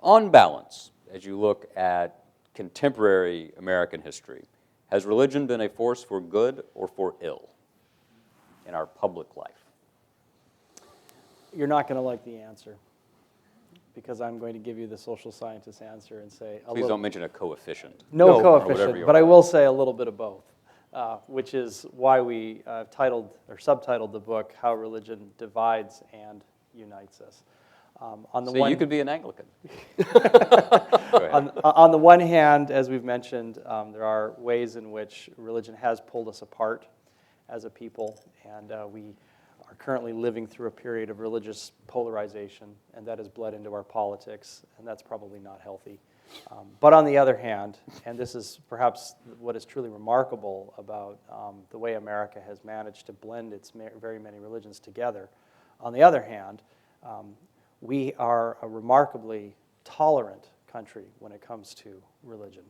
On balance, as you look at contemporary American history, has religion been a force for good or for ill in our public life? You're not going to like the answer, because I'm going to give you the social scientist answer and say Please don't mention a coefficient. No or coefficient, whatever but I will say a little bit of both, which is why we titled or subtitled the book, How Religion Divides and Unites Us. You could be an Anglican. On the one hand, as we've mentioned, there are ways in which religion has pulled us apart as a people, and we are currently living through a period of religious polarization, and that has bled into our politics, and that's probably not healthy. But on the other hand, and this is perhaps what is truly remarkable about the way America has managed to blend its very many religions together, on the other hand, we are a remarkably tolerant country when it comes to religion.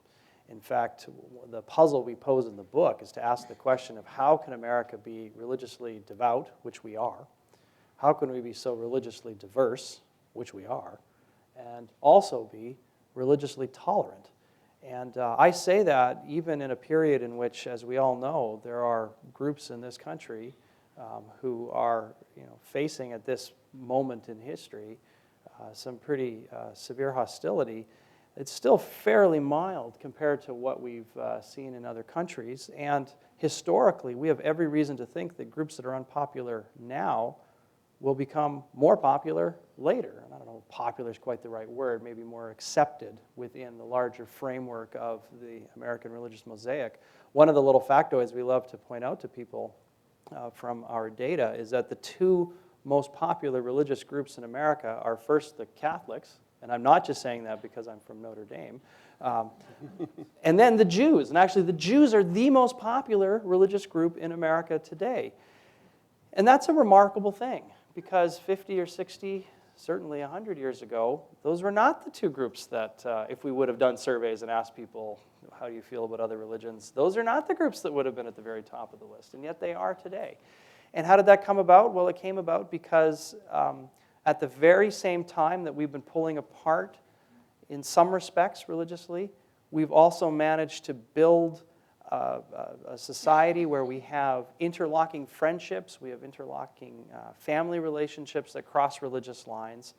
In fact, the puzzle we pose in the book is to ask the question of how can America be religiously devout, which we are, how can we be so religiously diverse, which we are, and also be religiously tolerant. And I say that even in a period in which, as we all know, there are groups in this country who are facing at this moment in history some pretty severe hostility. It's still fairly mild compared to what we've seen in other countries. And historically, we have every reason to think that groups that are unpopular now will become more popular later. And I don't know if popular is quite the right word, maybe more accepted within the larger framework of the American religious mosaic. One of the little factoids we love to point out to people from our data is that the two most popular religious groups in America are first the Catholics, and I'm not just saying that because I'm from Notre Dame, and then the Jews. And actually the Jews are the most popular religious group in America today. And that's a remarkable thing, because 50 or 60, certainly 100 years ago, those were not the two groups that, if we would have done surveys and asked people, how do you feel about other religions, those are not the groups that would have been at the very top of the list, and yet they are today. And how did that come about? Well, it came about because at the very same time that we've been pulling apart in some respects religiously, we've also managed to build a society where we have interlocking friendships, we have interlocking family relationships that cross religious lines,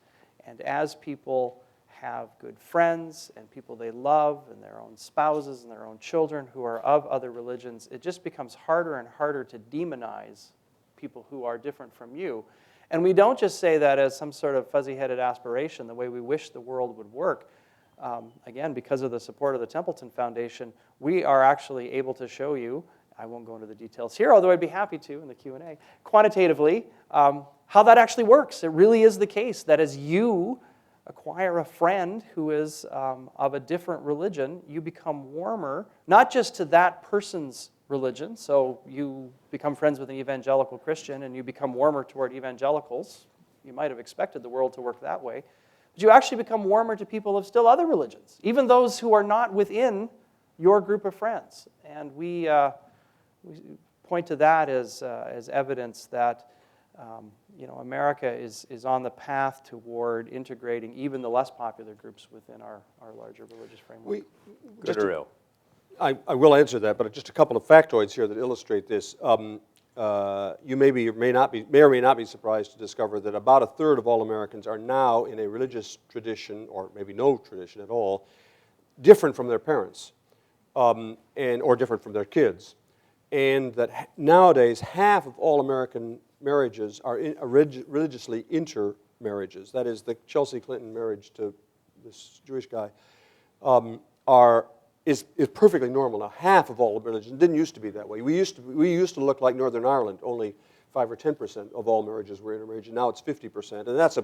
and as people have good friends and people they love and their own spouses and their own children who are of other religions, it just becomes harder and harder to demonize people who are different from you. And we don't just say that as some sort of fuzzy-headed aspiration, the way we wish the world would work. Again, because of the support of the Templeton Foundation, we are actually able to show you, I won't go into the details here, although I'd be happy to in the Q&A, quantitatively, how that actually works. It really is the case that as you acquire a friend who is of a different religion, you become warmer, not just to that person's religion, so you become friends with an evangelical Christian and you become warmer toward evangelicals. You might have expected the world to work that way. But you actually become warmer to people of still other religions, even those who are not within your group of friends. And we point to that as evidence that America is on the path toward integrating even the less popular groups within our larger religious framework. Good or ill? I will answer that, but just a couple of factoids here that illustrate this. You may or may not be surprised to discover that about a third of all Americans are now in a religious tradition, or maybe no tradition at all, different from their parents, or different from their kids. And that nowadays, half of all American marriages are religiously intermarriages. That is, the Chelsea Clinton marriage to this Jewish guy is perfectly normal now. Half of all religions. It didn't used to be that way. We used to look like Northern Ireland. Only 5 or 10% of all marriages were intermarriage, and now it's 50%. And that's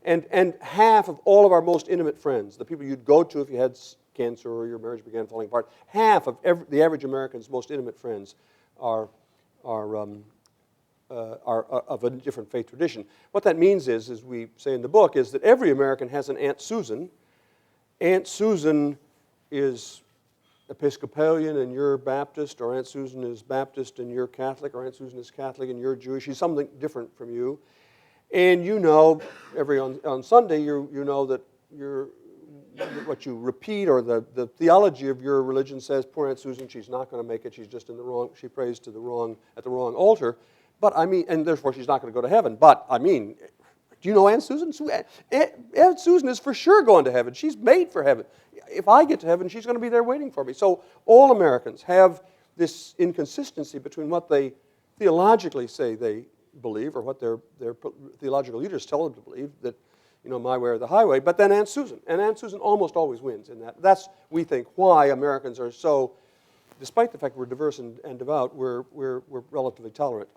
and half of all of our most intimate friends, the people you'd go to if you had cancer or your marriage began falling apart, half of the average American's most intimate friends are of a different faith tradition. What that means is, as we say in the book, is that every American has an Aunt Susan. Aunt Susan is Episcopalian and you're Baptist, or Aunt Susan is Baptist and you're Catholic, or Aunt Susan is Catholic and you're Jewish. She's something different from you. And you know, on Sunday, you know that what you repeat or the theology of your religion says, poor Aunt Susan, she's not going to make it. She's just in the wrong. She prays to the wrong at the wrong altar. But I mean, and therefore she's not going to go to heaven. But I mean, do you know Aunt Susan? Aunt Susan is for sure going to heaven. She's made for heaven. If I get to heaven, she's going to be there waiting for me. So all Americans have this inconsistency between what they theologically say they believe, or what their theological leaders tell them to believe, that, you know, my way or the highway, but then Aunt Susan. And Aunt Susan almost always wins in that. That's, we think, why Americans are so, despite the fact we're diverse and devout, we're relatively tolerant.